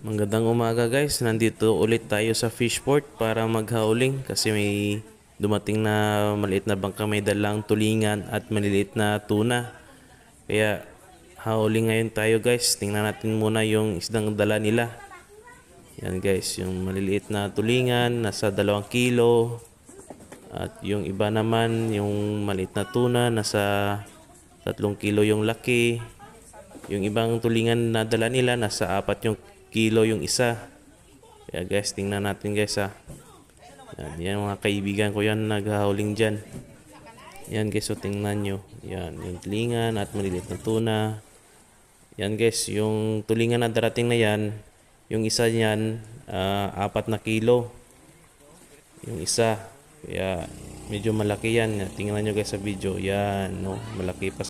Magandang umaga guys, nandito ulit tayo sa fishport para maghauling kasi may dumating na maliit na bangka, may dalang tulingan at maliliit na tuna. Kaya hauling ngayon tayo guys, tingnan natin muna yung isdang dala nila. Yan guys, yung maliliit na tulingan nasa 2 kilo at yung iba naman yung maliit na tuna nasa 3 kilo yung laki. Yung ibang tulingan na dala nila nasa 4 yung kilo yung isa. Kaya guys, tingnan natin guys ha. Yan mga kaibigan ko yan naghahuling dyan. Yan guys, so tingnan nyo. Yan, yung tulingan at maliliit na tuna. Yan guys, yung tulingan na darating na yan, yung isa niyan, 4 na kilo. Yung isa. Kaya medyo malaki yan. Tingnan nyo guys sa video. Yan, no? Malaki pa.